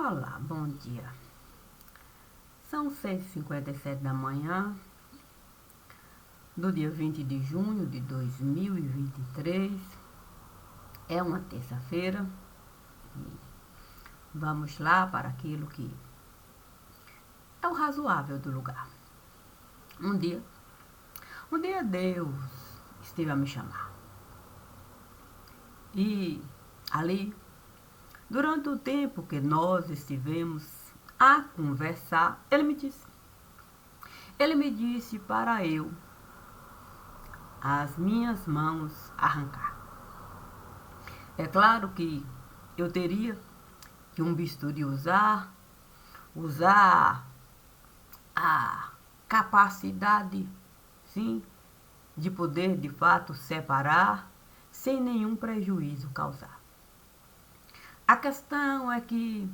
Olá, bom dia. São 6h57 da manhã do dia 20 de junho de 2023. É uma terça-feira. Vamos lá para aquilo que é o razoável do lugar. Um dia Deus esteve a me chamar. E ali, durante o tempo que nós estivemos a conversar, Ele me disse para eu as minhas mãos arrancar. É claro que eu teria que um bisturi usar a capacidade, sim, de poder de fato separar sem nenhum prejuízo causar. A questão é que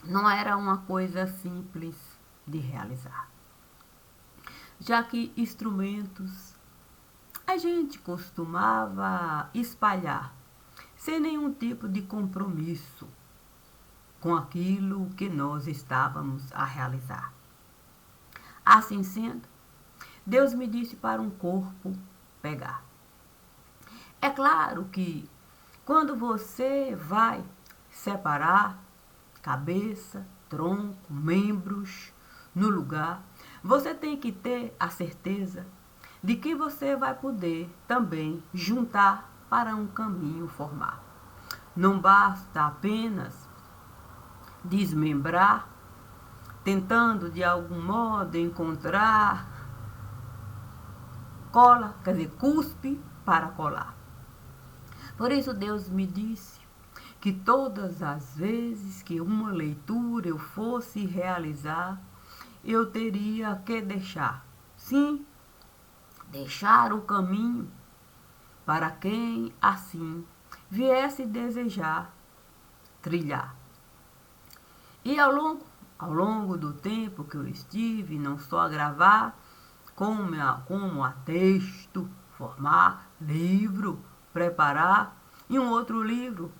não era uma coisa simples de realizar, já que instrumentos a gente costumava espalhar sem nenhum tipo de compromisso com aquilo que nós estávamos a realizar. Assim sendo, Deus me disse para um corpo pegar. É claro que quando você vai separar cabeça, tronco, membros no lugar, você tem que ter a certeza de que você vai poder também juntar para um caminho formar. Não basta apenas desmembrar, tentando de algum modo encontrar cola, quer dizer, cuspe para colar. Por isso Deus me disse que todas as vezes que uma leitura eu fosse realizar, eu teria que deixar, sim, deixar o caminho para quem assim viesse desejar trilhar. E ao longo do tempo que eu estive, não só a gravar, como a texto, formar, livro, preparar, e um outro livro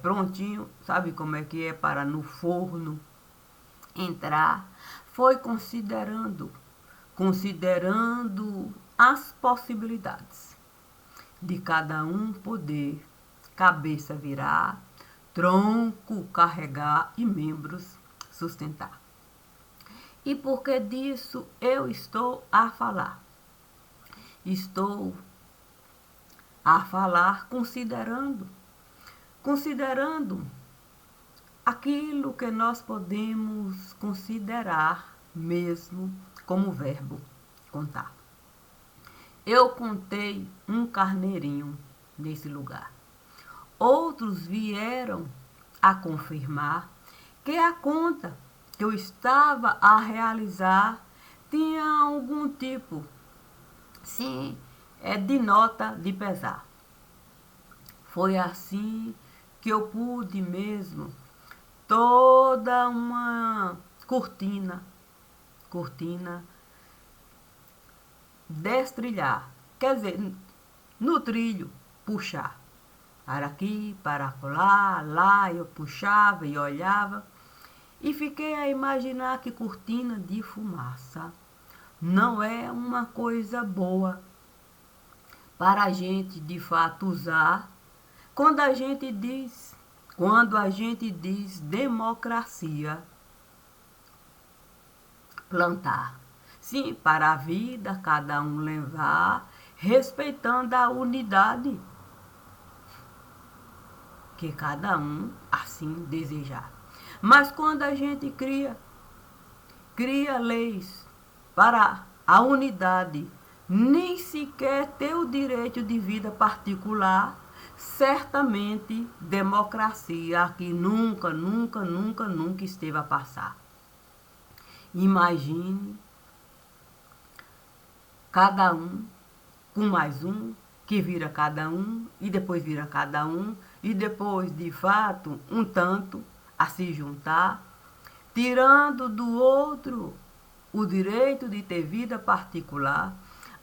prontinho, sabe como é que é para no forno entrar, foi considerando as possibilidades de cada um poder, cabeça virar, tronco carregar e membros sustentar. E por que disso eu estou a falar? Estou a falar considerando aquilo que nós podemos considerar mesmo como verbo contar. Eu contei um carneirinho nesse lugar. Outros vieram a confirmar que a conta que eu estava a realizar tinha algum tipo, sim, de nota de pesar. Foi assim que eu pude mesmo toda uma cortina destrilhar, quer dizer, no trilho, puxar. Para aqui, para lá eu puxava e olhava e fiquei a imaginar que cortina de fumaça não é uma coisa boa para a gente de fato usar quando a gente diz democracia, plantar. Sim, para a vida, cada um levar, respeitando a unidade que cada um assim desejar. Mas quando a gente cria leis para a unidade, nem sequer ter o direito de vida particular, certamente democracia aqui nunca esteve a passar. Imagine cada um com mais um, que vira cada um, e depois vira cada um, e depois, de fato, um tanto a se juntar, tirando do outro o direito de ter vida particular,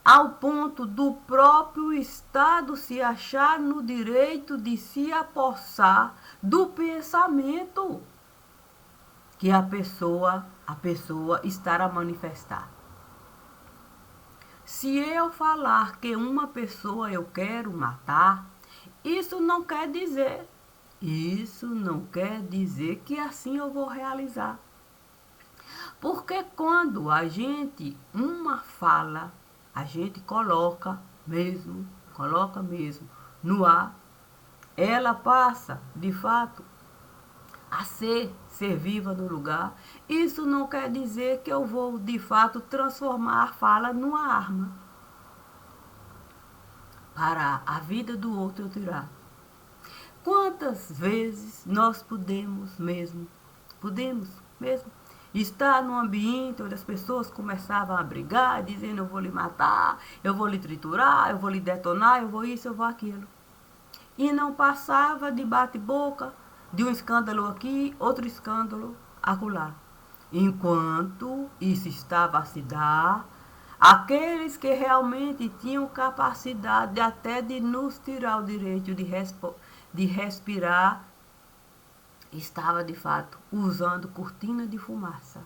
ao ponto do próprio Estado se achar no direito de se apossar do pensamento que a pessoa está a manifestar. Se eu falar que uma pessoa eu quero matar, isso não quer dizer que assim eu vou realizar. Porque quando a gente, uma fala, a gente coloca mesmo no ar, ela passa, de fato, a ser viva no lugar. Isso não quer dizer que eu vou, de fato, transformar a fala numa arma para a vida do outro eu tirar. Quantas vezes nós podemos mesmo estar num ambiente onde as pessoas começavam a brigar, dizendo eu vou lhe matar, eu vou lhe triturar, eu vou lhe detonar, eu vou isso, eu vou aquilo. E não passava de bate-boca, de um escândalo aqui, outro escândalo acolá. Enquanto isso estava a se dar, aqueles que realmente tinham capacidade até de nos tirar o direito de respirar, estava de fato usando cortina de fumaça,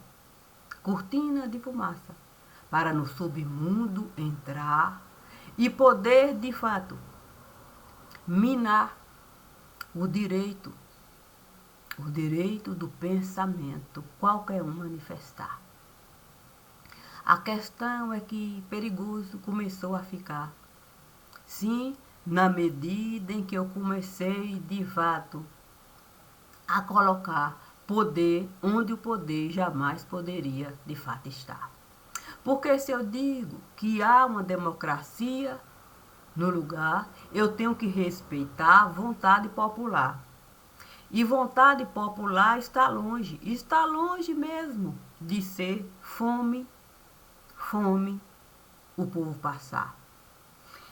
para no submundo entrar e poder de fato minar o direito do pensamento, qualquer um manifestar. A questão é que perigoso começou a ficar. Sim, na medida em que eu comecei de fato a colocar poder onde o poder jamais poderia de fato estar. Porque se eu digo que há uma democracia no lugar, eu tenho que respeitar a vontade popular. E vontade popular está longe mesmo de ser fome o povo passar.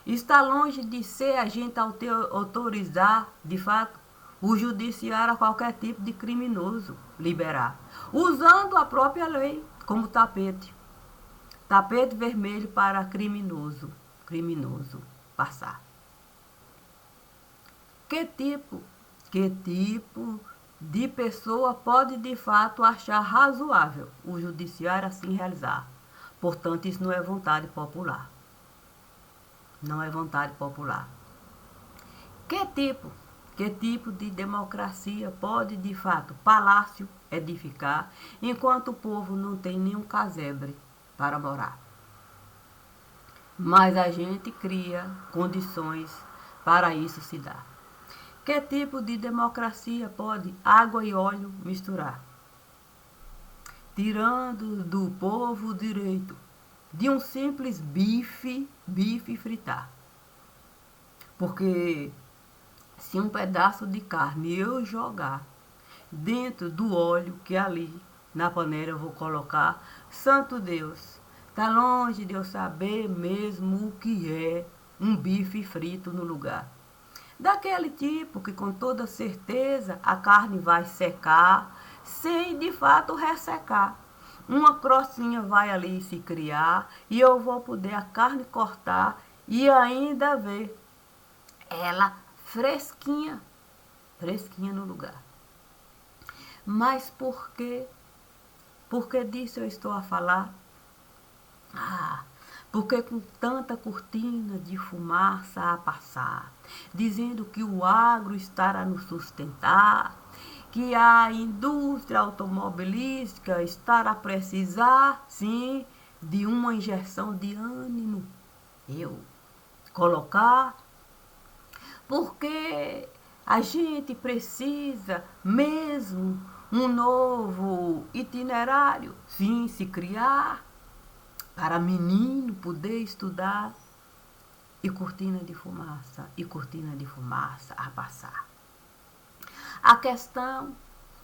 Está longe de ser a gente autorizar, de fato, o judiciário a qualquer tipo de criminoso liberar, usando a própria lei como tapete vermelho para criminoso passar. Que tipo de pessoa pode de fato achar razoável o judiciário assim realizar? Portanto, isso não é vontade popular. Não é vontade popular. Que tipo de democracia pode de fato palácio edificar enquanto o povo não tem nenhum casebre para morar? Mas a gente cria condições para isso se dar. Que tipo de democracia pode água e óleo misturar? Tirando do povo o direito de um simples bife fritar. Porque se um pedaço de carne eu jogar dentro do óleo que ali na panela eu vou colocar, santo Deus, tá longe de eu saber mesmo o que é um bife frito no lugar. Daquele tipo que com toda certeza a carne vai secar, sem de fato ressecar. Uma crostinha vai ali se criar e eu vou poder a carne cortar e ainda ver ela fresquinha no lugar. Mas por quê? Por que disso eu estou a falar? Porque com tanta cortina de fumaça a passar, dizendo que o agro estará a nos sustentar, que a indústria automobilística estará a precisar, sim, de uma injeção de ânimo. Eu colocar, porque a gente precisa mesmo um novo itinerário, sim, se criar, para menino poder estudar, e cortina de fumaça a passar. A questão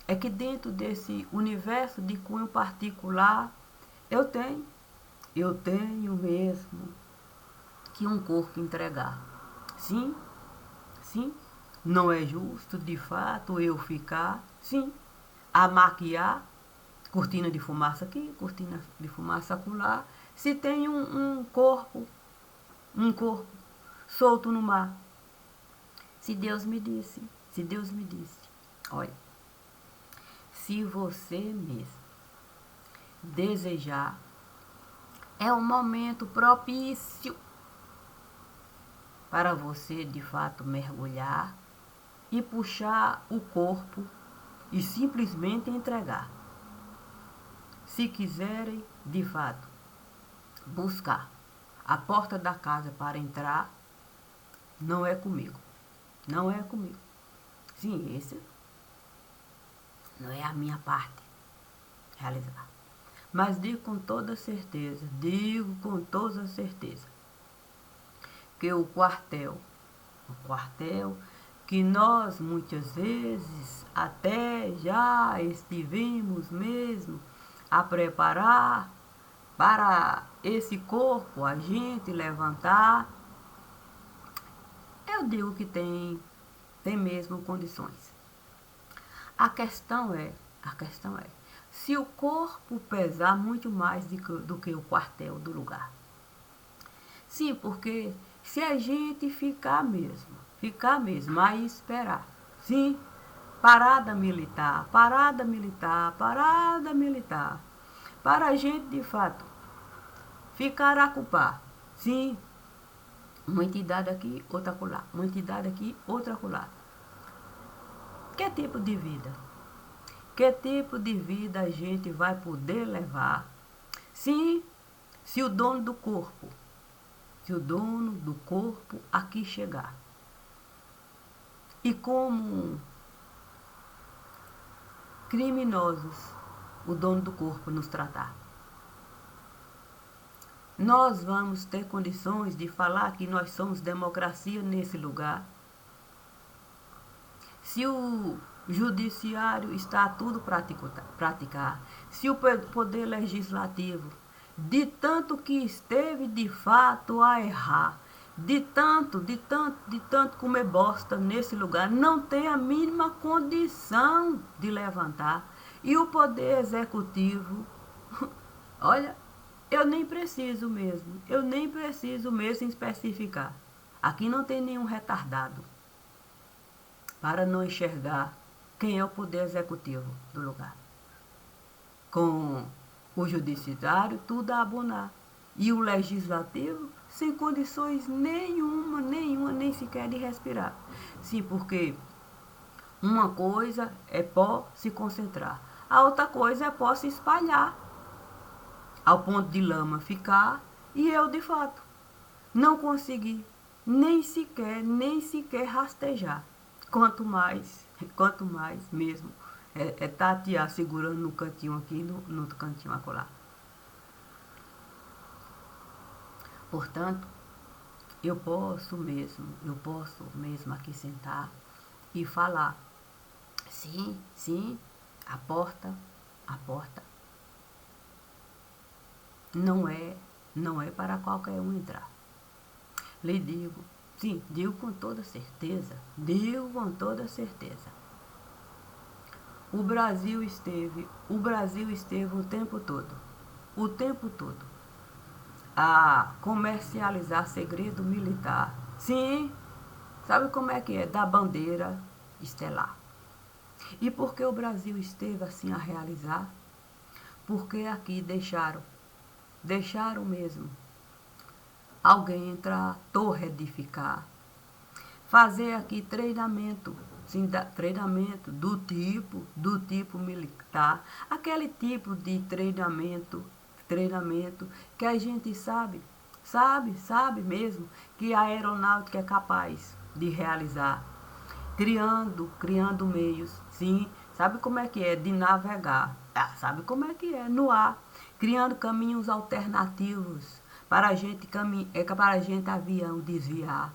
é que dentro desse universo de cunho particular, eu tenho mesmo que um corpo entregar. Sim, não é justo de fato eu ficar, sim, a maquiar, cortina de fumaça aqui, cortina de fumaça acolá, se tem um corpo solto no mar. Se Deus me disse, olha, se você mesmo desejar, é um momento propício para você de fato mergulhar e puxar o corpo e simplesmente entregar. Se quiserem de fato buscar a porta da casa para entrar, não é comigo. Não é comigo. Sim, esse não é a minha parte realizar. Mas digo com toda certeza, que o quartel que nós muitas vezes até já estivemos mesmo a preparar para esse corpo a gente levantar, eu digo que tem mesmo condições. A questão é, se o corpo pesar muito mais do que o quartel do lugar. Sim, porque se a gente ficar mesmo, aí esperar, sim, parada militar, para a gente de fato ficar a culpar, sim, uma entidade aqui, outra acolá, uma entidade aqui, outra acolá. Que tipo de vida? Que tipo de vida a gente vai poder levar? Sim, se o dono do corpo aqui chegar e como criminosos o dono do corpo nos tratar, nós vamos ter condições de falar que nós somos democracia nesse lugar? Se o judiciário está a tudo praticar, se o poder legislativo, de tanto que esteve de fato a errar, de tanto comer bosta nesse lugar, não tem a mínima condição de levantar, e o poder executivo, olha, eu nem preciso mesmo especificar. Aqui não tem nenhum retardado para não enxergar quem é o poder executivo do lugar. Com o judiciário, tudo a abonar. E o legislativo, sem condições nenhuma, nem sequer de respirar. Sim, porque uma coisa é pó se concentrar, a outra coisa é pó se espalhar, ao ponto de lama ficar, e eu, de fato, não consegui nem sequer rastejar. Quanto mais mesmo, tatear segurando no cantinho aqui, no outro cantinho acolá. Portanto, eu posso mesmo aqui sentar e falar. Sim, a porta não é para qualquer um entrar. Lhe digo, sim, digo com toda certeza. O Brasil esteve o tempo todo a comercializar segredo militar. Sim, sabe como é que é? Da bandeira estelar. E por que o Brasil esteve assim a realizar? Porque aqui deixaram mesmo alguém entrar, torre edificar, fazer aqui treinamento, sim, treinamento do tipo militar, aquele tipo de treinamento que a gente sabe mesmo que a aeronáutica é capaz de realizar, criando meios, sim, sabe como é que é de navegar, sabe como é que é no ar, criando caminhos alternativos para a gente avião desviar,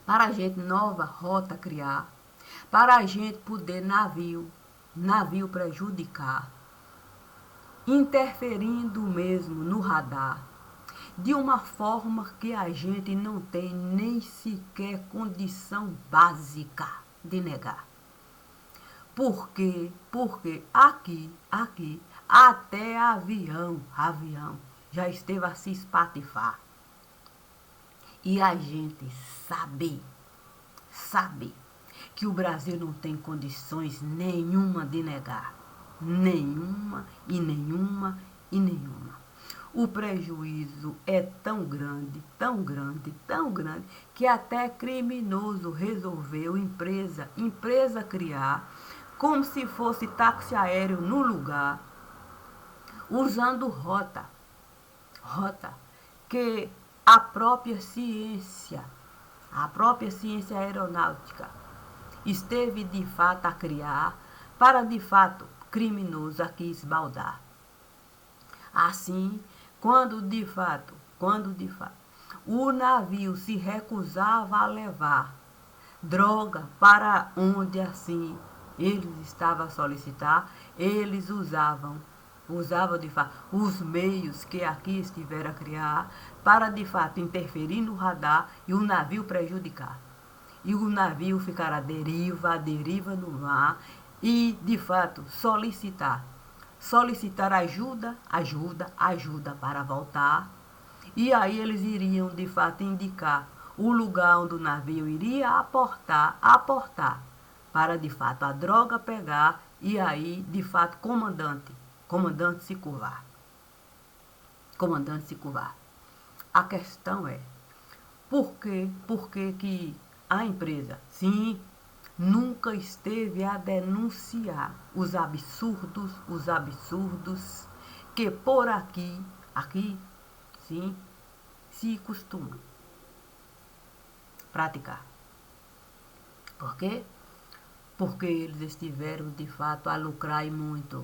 para a gente nova rota criar, para a gente poder navio prejudicar, interferindo mesmo no radar, de uma forma que a gente não tem nem sequer condição básica de negar. Porque aqui, até avião já esteve a se espatifar. E a gente sabe que o Brasil não tem condições nenhuma de negar. Nenhuma e nenhuma e nenhuma. O prejuízo é tão grande, tão grande, tão grande, que até criminoso resolveu empresa criar, como se fosse táxi aéreo no lugar, usando rota que a própria ciência aeronáutica esteve de fato a criar para de fato criminoso aqui esbaldar. Assim, quando de fato, o navio se recusava a levar droga para onde assim eles estavam a solicitar, eles usavam de fato os meios que aqui estiveram a criar para de fato interferir no radar e o navio prejudicar. E o navio ficar à deriva no mar e de fato solicitar ajuda para voltar. E aí eles iriam de fato indicar o lugar onde o navio iria aportar para de fato a droga pegar e aí de fato comandante se curvar. A questão é, por que a empresa, sim, nunca esteve a denunciar os absurdos que por aqui, sim, se costuma praticar. Por quê? Porque eles estiveram de fato a lucrar e muito.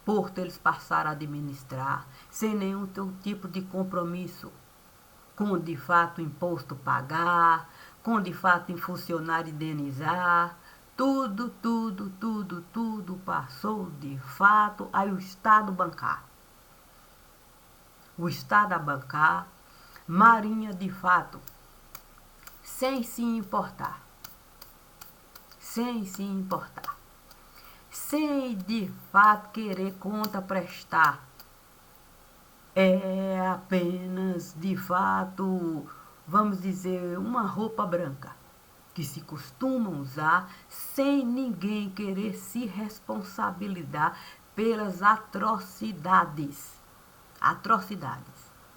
Porque eles passaram a administrar sem nenhum tipo de compromisso com de fato imposto pagar, com de fato em funcionário indenizar, tudo passou de fato aí o Estado bancar. O Estado a bancar, Marinha de fato, sem se importar, sem de fato querer conta prestar. É apenas, de fato, vamos dizer, uma roupa branca que se costuma usar sem ninguém querer se responsabilizar pelas atrocidades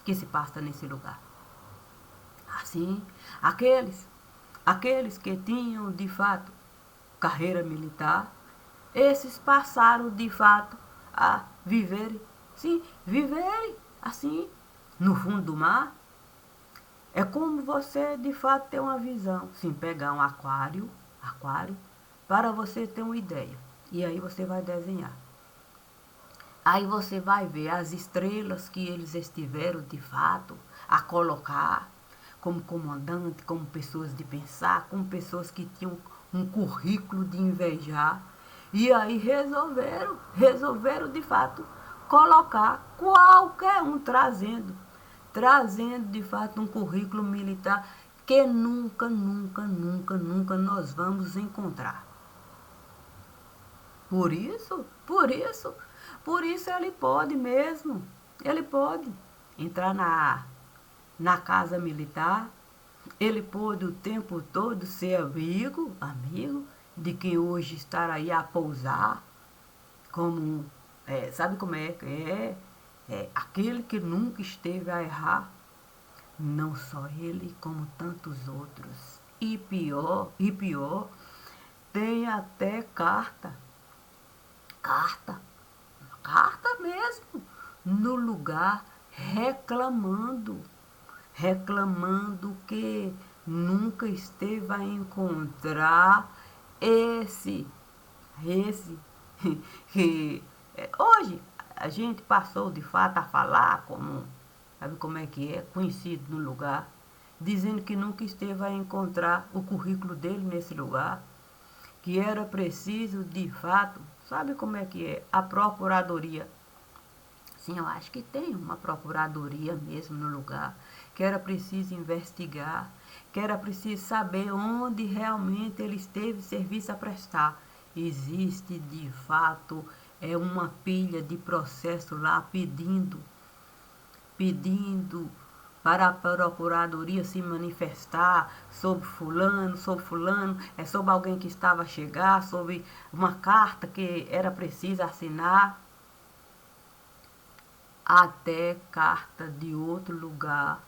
que se passam nesse lugar. Assim, aqueles que tinham, de fato, carreira militar, esses passaram, de fato, a viverem assim, no fundo do mar. É como você, de fato, ter uma visão. Sim, pegar um aquário, para você ter uma ideia. E aí você vai desenhar. Aí você vai ver as estrelas que eles estiveram, de fato, a colocar como comandante, como pessoas de pensar, como pessoas que tinham um currículo de invejar. E aí resolveram de fato colocar qualquer um trazendo de fato um currículo militar que nunca nós vamos encontrar. Por isso ele pode mesmo, ele pode entrar na casa militar, ele pode o tempo todo ser amigo de quem hoje está aí a pousar, como, sabe como é? Aquele que nunca esteve a errar, não só ele, como tantos outros. E pior, tem até carta mesmo, no lugar, reclamando que nunca esteve a encontrar esse que hoje a gente passou de fato a falar como, sabe como é que é, conhecido no lugar, dizendo que nunca esteve a encontrar o currículo dele nesse lugar, que era preciso de fato, sabe como é que é, a procuradoria. Sim, eu acho que tem uma procuradoria mesmo no lugar, que era preciso investigar, que era preciso saber onde realmente ele esteve serviço a prestar. Existe de fato uma pilha de processo lá pedindo para a procuradoria se manifestar sobre fulano, sobre alguém que estava a chegar, sobre uma carta que era preciso assinar, até carta de outro lugar,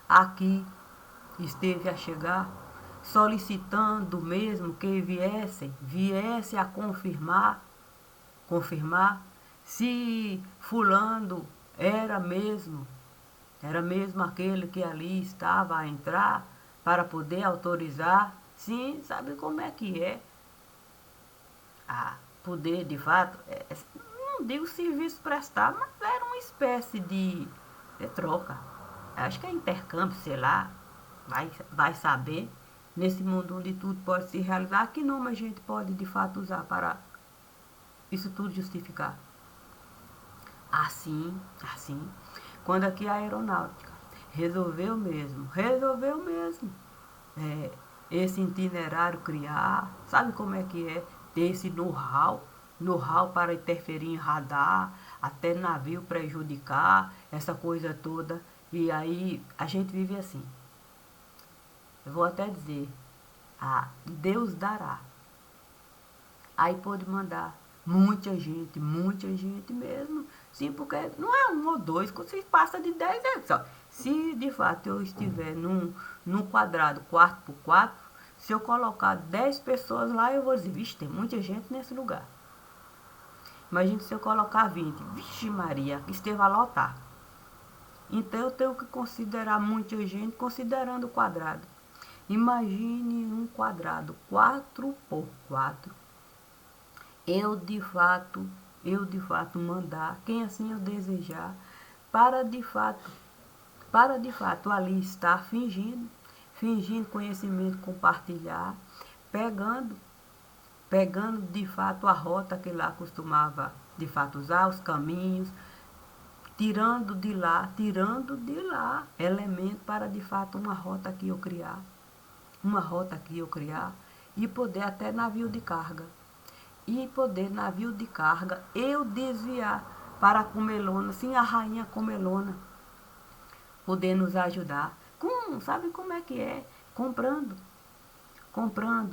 aqui esteve a chegar, solicitando mesmo que viesse a confirmar se fulano era mesmo aquele que ali estava a entrar para poder autorizar. Sim, sabe como é que é? Poder, de fato, não digo serviço prestar, mas era uma espécie de troca. Acho que é intercâmbio, sei lá, vai saber. Nesse mundo onde tudo pode se realizar, que nome a gente pode de fato usar para isso tudo justificar? Assim, quando aqui a aeronáutica resolveu mesmo, é, esse itinerário criar, sabe como é que é? Ter esse know-how para interferir em radar, até navio prejudicar, essa coisa toda. E aí a gente vive assim. Eu vou até dizer, Deus dará. Aí pode mandar muita gente mesmo. Sim, porque não é um ou dois, quando você passa de 10 é só. Se de fato eu estiver num quadrado 4x4, se eu colocar 10 pessoas lá, eu vou dizer, vixe, tem muita gente nesse lugar. Imagina se eu colocar 20, vixe Maria, esteve a lotar. Então eu tenho que considerar muita gente considerando o quadrado. Imagine um quadrado 4x4. Eu de fato mandar quem assim eu desejar para de fato ali estar fingindo conhecimento, compartilhar, pegando de fato a rota que lá costumava de fato usar, os caminhos, tirando de lá elemento para de fato uma rota que eu criar, e poder até navio de carga. Eu desviar para a Comelona, sim, a rainha Comelona, poder nos ajudar. Sabe como é que é? Comprando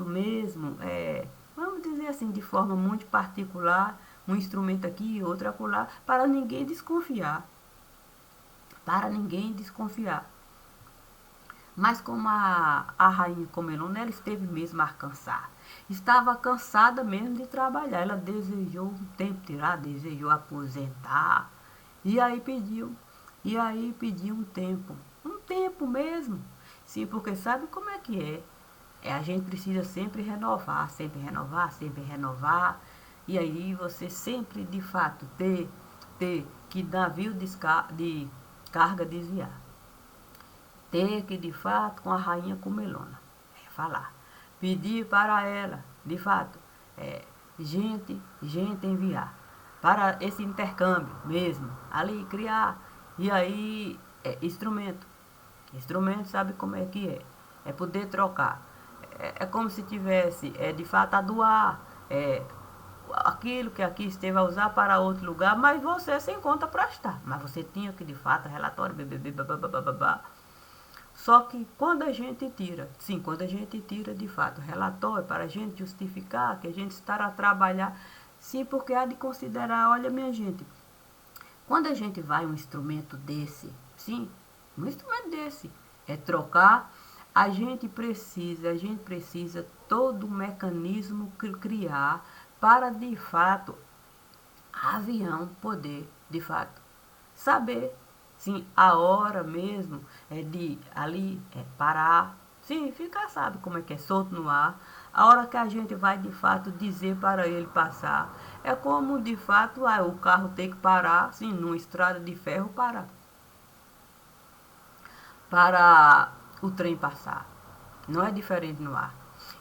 mesmo, vamos dizer assim, de forma muito particular, um instrumento aqui e outro acolá, para ninguém desconfiar. Mas como a rainha Comelona, ela esteve mesmo a cansar. Estava cansada mesmo de trabalhar. Ela desejou um tempo tirar, desejou aposentar. E aí pediu um tempo. Um tempo mesmo. Sim, porque sabe como é que é? A gente precisa sempre renovar. E aí você sempre, de fato, ter que navio de carga desviar. Ter que, de fato, com a rainha Comelona, falar. Pedir para ela, de fato, gente enviar. Para esse intercâmbio mesmo, ali criar. E aí, instrumento. Instrumento sabe como é que é? É poder trocar. É como se tivesse, de fato, a doar aquilo que aqui esteve a usar para outro lugar, mas você sem conta prestar. Mas você tinha que, de fato, relatório, babá. Só que quando a gente tira de fato relatório para a gente justificar que a gente está a trabalhar, sim, porque há de considerar, olha minha gente, quando a gente vai um instrumento desse, é trocar, a gente precisa todo um mecanismo criar para de fato avião poder de fato saber, sim, a hora mesmo de ali parar, sim, ficar, sabe como é que é, solto no ar, a hora que a gente vai de fato dizer para ele passar, é como de fato o carro tem que parar, sim, numa estrada de ferro para o trem passar, não é diferente no ar.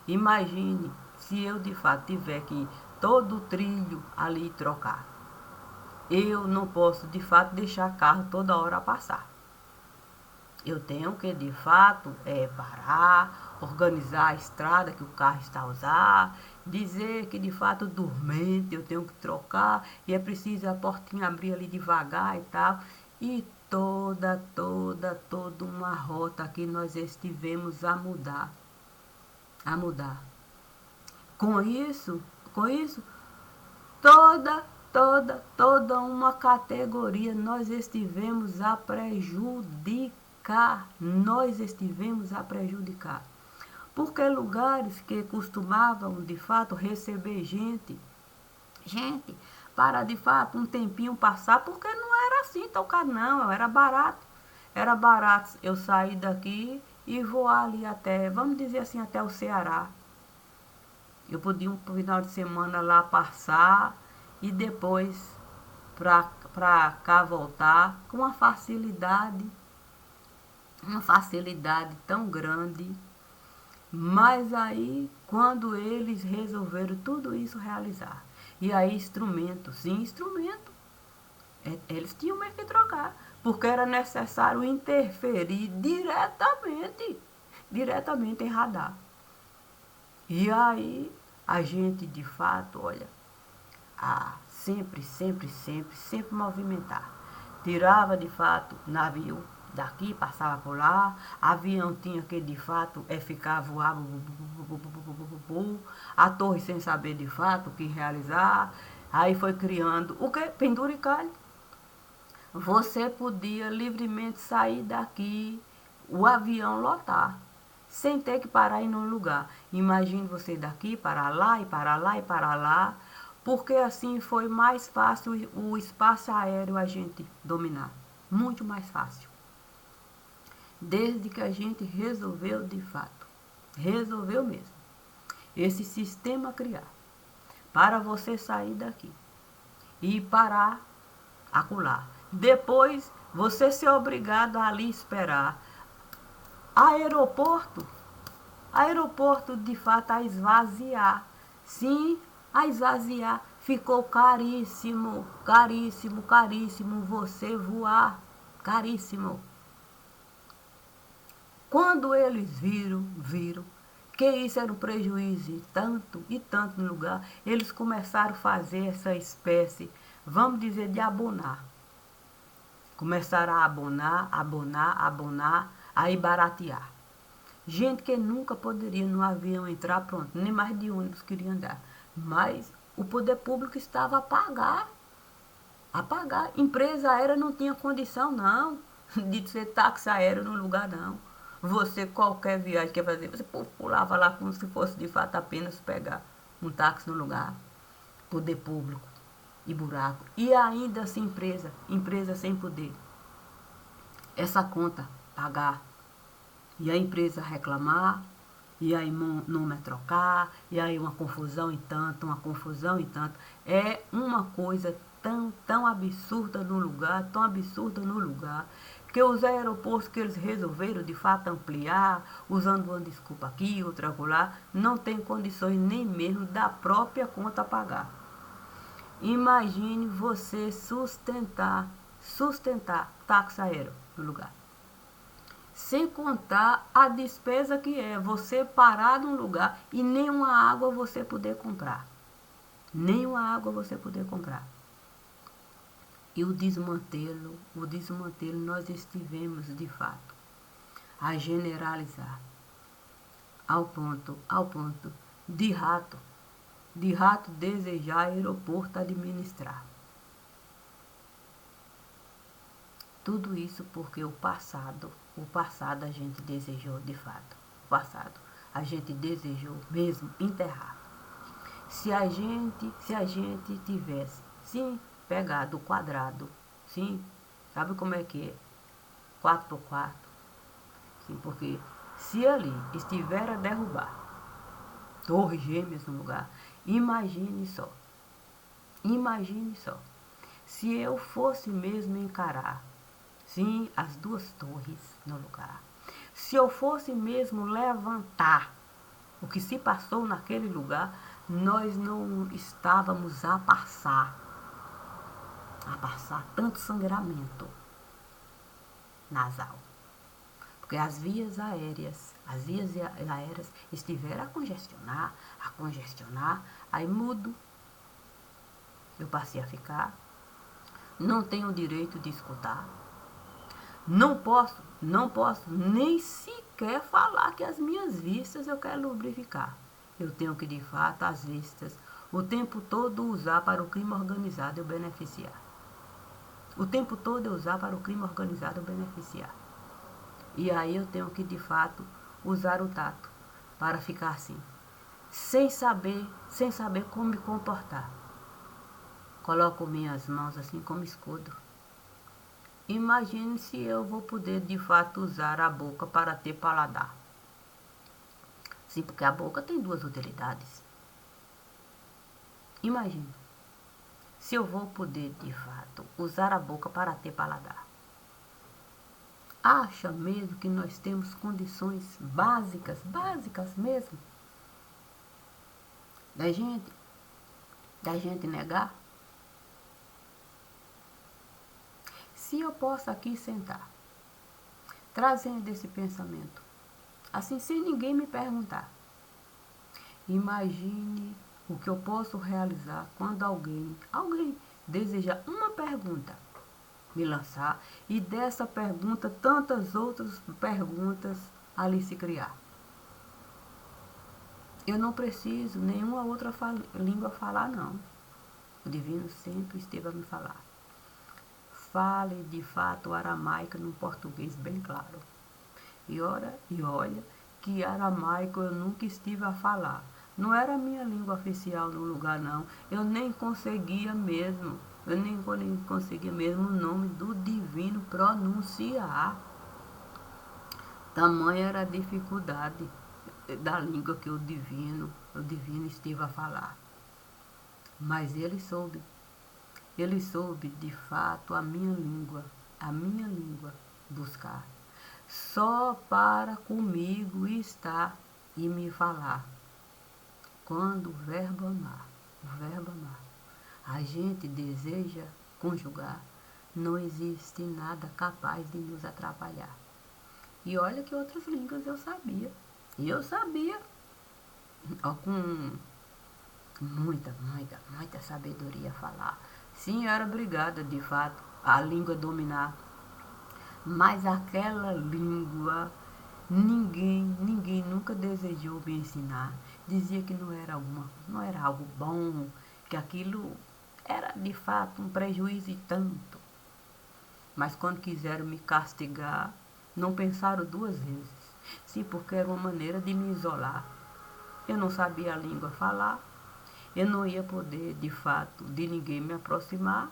Imagine se eu de fato tiver que todo o trilho ali trocar. Eu não posso, de fato, deixar carro toda hora a passar. Eu tenho que, de fato, parar, organizar a estrada que o carro está a usar, dizer que, de fato, dormente, eu tenho que trocar, e é preciso a portinha abrir ali devagar e tal. E toda uma rota que nós estivemos a mudar. Com isso, toda uma categoria nós estivemos a prejudicar. Porque lugares que costumavam, de fato, receber gente, para, de fato, um tempinho passar, porque não era assim tão caro, não, era barato. Era barato eu sair daqui e voar ali até, vamos dizer assim, até o Ceará. Eu podia um final de semana lá passar e depois para cá voltar com uma facilidade tão grande. Mas aí, quando eles resolveram tudo isso realizar, e aí instrumento, eles tinham mesmo que trocar, porque era necessário interferir diretamente em radar. E aí, a gente de fato, olha, sempre movimentar. Tirava de fato navio daqui, passava por lá, avião tinha que de fato ficar voar, a torre sem saber de fato o que realizar. Aí foi criando o que? Penduricalho. Você podia livremente sair daqui, o avião lotar, sem ter que parar em um lugar. Imagine você daqui para lá e para lá e para lá, porque assim foi mais fácil o espaço aéreo a gente dominar. Muito mais fácil. Desde que a gente resolveu de fato, resolveu mesmo, esse sistema criar, para você sair daqui e parar acolá. Depois, você ser obrigado a ali esperar. Aeroporto de fato a esvaziar. Sim, a esvaziar. Ficou caríssimo você voar. Caríssimo. Quando eles viram que isso era um prejuízo e tanto no lugar, eles começaram a fazer essa espécie, vamos dizer, de abonar. Começaram a abonar, aí baratear. Gente que nunca poderia no avião entrar, pronto, nem mais de ônibus queria andar. Mas o poder público estava a pagar. Empresa aérea não tinha condição, não, de ser táxi aéreo no lugar, não. Você, qualquer viagem que ia fazer, você pulava lá como se fosse de fato apenas pegar um táxi no lugar. Poder público e buraco. E ainda assim empresa sem poder essa conta pagar. E a empresa reclamar, e aí nome é trocar, e aí uma confusão e tanto. É uma coisa tão absurda no lugar, que os aeroportos que eles resolveram de fato ampliar, usando uma desculpa aqui, outra acolá, não tem condições nem mesmo da própria conta pagar. Imagine você sustentar táxi aéreo no lugar. Sem contar a despesa que é você parar num lugar e nenhuma água você poder comprar. E o desmantelo nós estivemos de fato a generalizar ao ponto de rato desejar aeroporto administrar. Tudo isso porque o passado a gente desejou de fato. O passado a gente desejou mesmo enterrar. Se a gente tivesse, sim, pegado o quadrado, sim, sabe como é que é? 4x4. Sim, porque se ali estiver a derrubar torres gêmeas no lugar, imagine só. Se eu fosse mesmo encarar, sim, as duas torres no lugar. Se eu fosse mesmo levantar o que se passou naquele lugar, nós não estávamos a passar tanto sangramento nasal. Porque as vias aéreas estiveram a congestionar, aí mudo. Eu passei a ficar, não tenho o direito de escutar. Não posso nem sequer falar que as minhas vistas eu quero lubrificar. Eu tenho que, de fato, as vistas, o tempo todo usar para o crime organizado eu beneficiar. O tempo todo eu usar para o crime organizado eu beneficiar. E aí eu tenho que, de fato, usar o tato para ficar assim, sem saber como me comportar. Coloco minhas mãos assim como escudo. Imagine se eu vou poder, de fato, usar a boca para ter paladar. Sim, porque a boca tem duas utilidades. Imagine se eu vou poder, de fato, usar a boca para ter paladar. Acha mesmo que nós temos condições básicas mesmo, da gente negar? Se eu posso aqui sentar, trazendo esse pensamento, assim sem ninguém me perguntar, imagine o que eu posso realizar quando alguém deseja uma pergunta me lançar e dessa pergunta tantas outras perguntas ali se criar. Eu não preciso nenhuma outra língua falar, não. O divino sempre esteve a me falar. Fale de fato aramaico num português bem claro. E olha que aramaico eu nunca estive a falar. Não era a minha língua oficial no lugar, não. Eu nem conseguia mesmo o nome do divino pronunciar. Tamanha era a dificuldade da língua que o divino esteve a falar. Mas ele soube de fato a minha língua buscar. Só para comigo estar e me falar. Quando o verbo amar, a gente deseja conjugar, não existe nada capaz de nos atrapalhar. E olha que outras línguas eu sabia. E eu sabia, com muita sabedoria falar. Sim, eu era obrigada, de fato, a língua dominar. Mas aquela língua, ninguém nunca desejou me ensinar. Dizia que não era algo bom, que aquilo era, de fato, um prejuízo e tanto. Mas quando quiseram me castigar, não pensaram duas vezes. Sim, porque era uma maneira de me isolar. Eu não sabia a língua falar, eu não ia poder, de fato, de ninguém me aproximar.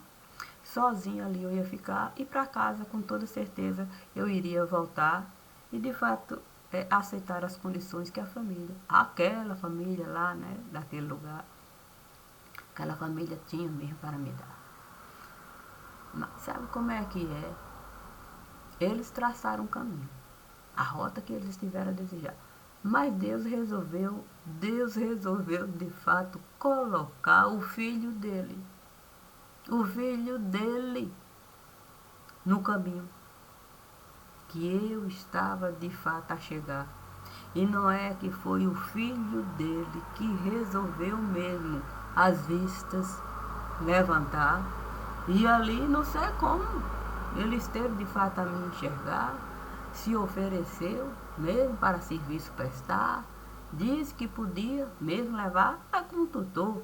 Sozinha ali eu ia ficar e para casa, com toda certeza, eu iria voltar e, de fato, aceitar as condições que aquela família lá, né, daquele lugar, aquela família tinha mesmo para me dar. Mas sabe como é que é? Eles traçaram um caminho, a rota que eles tiveram a desejar. Mas Deus resolveu, de fato, colocar o filho dele no caminho que eu estava, de fato, a chegar. E não é que foi o filho dele que resolveu mesmo as vistas levantar. E ali, não sei como, ele esteve, de fato, a me enxergar, se ofereceu mesmo para serviço prestar, disse que podia mesmo levar, mas com o tutor,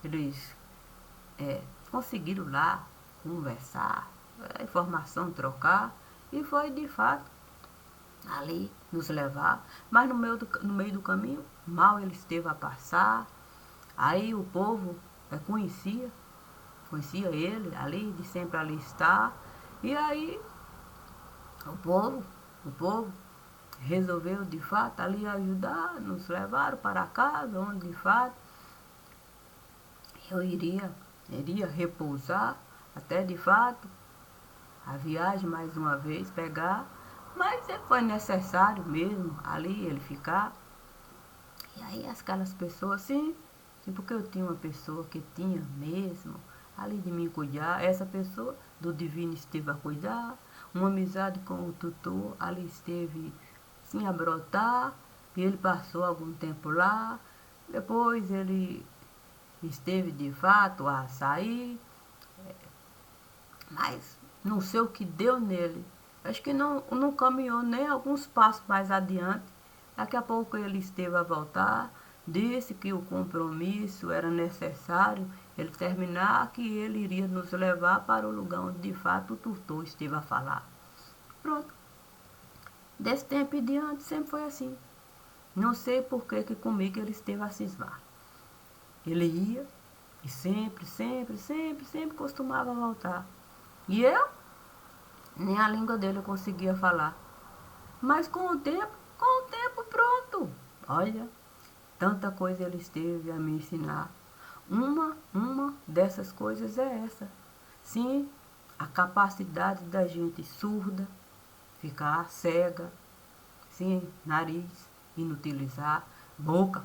eles conseguiram lá conversar, informação trocar, e foi de fato ali nos levar. Mas no meio do caminho, mal ele esteve a passar, aí o povo conhecia ele ali, de sempre ali estar, e aí o povo resolveu de fato ali ajudar, nos levaram para casa, onde de fato eu iria repousar, até de fato a viagem mais uma vez pegar, mas foi necessário mesmo ali ele ficar. E aí aquelas pessoas, sim, porque eu tinha uma pessoa que tinha mesmo ali de me cuidar, essa pessoa do divino esteve a cuidar, uma amizade com o tutor ali esteve sim a brotar, e ele passou algum tempo lá, depois ele esteve de fato a sair, mas não sei o que deu nele, Acho que não caminhou nem alguns passos mais adiante. Daqui a pouco ele esteve a voltar, disse que o compromisso era necessário ele terminar, que ele iria nos levar para o lugar onde de fato o tutor esteve a falar. Pronto. Desse tempo em diante sempre foi assim. Não sei por que comigo ele esteve a cismar. Ele ia e sempre costumava voltar. E eu, nem a língua dele eu conseguia falar. Mas com o tempo pronto. Olha, tanta coisa ele esteve a me ensinar. Uma dessas coisas é essa. Sim, a capacidade da gente surda, ficar cega, sim, nariz, inutilizar, boca,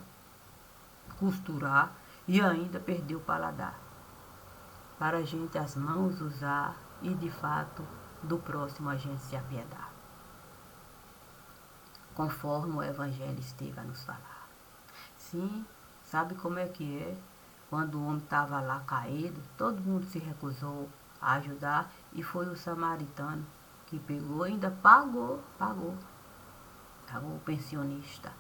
costurar e ainda perder o paladar. Para a gente as mãos usar e de fato do próximo a gente se apiedar. Conforme o Evangelho esteve a nos falar. Sim, sabe como é que é? Quando o homem estava lá caído, todo mundo se recusou a ajudar e foi o samaritano que pegou e ainda pagou o pensionista.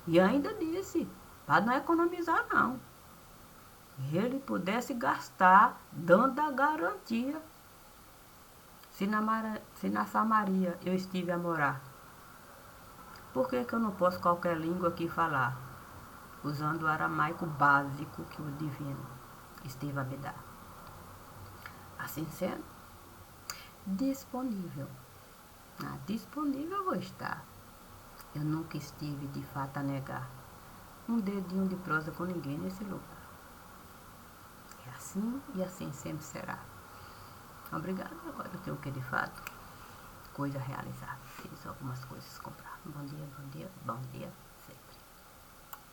E ainda disse, para não economizar não. Ele pudesse gastar dando a garantia. Se na Samaria eu estive a morar, por que eu não posso qualquer língua aqui falar? Usando o aramaico básico que o divino esteve a me dar. Assim sendo, disponível. Disponível eu vou estar. Eu nunca estive de fato a negar um dedinho de prosa com ninguém nesse lugar. É assim e assim sempre será. Obrigada. Agora eu tenho o que de fato? Coisa realizada. Fiz algumas coisas compradas. Bom dia, bom dia, bom dia.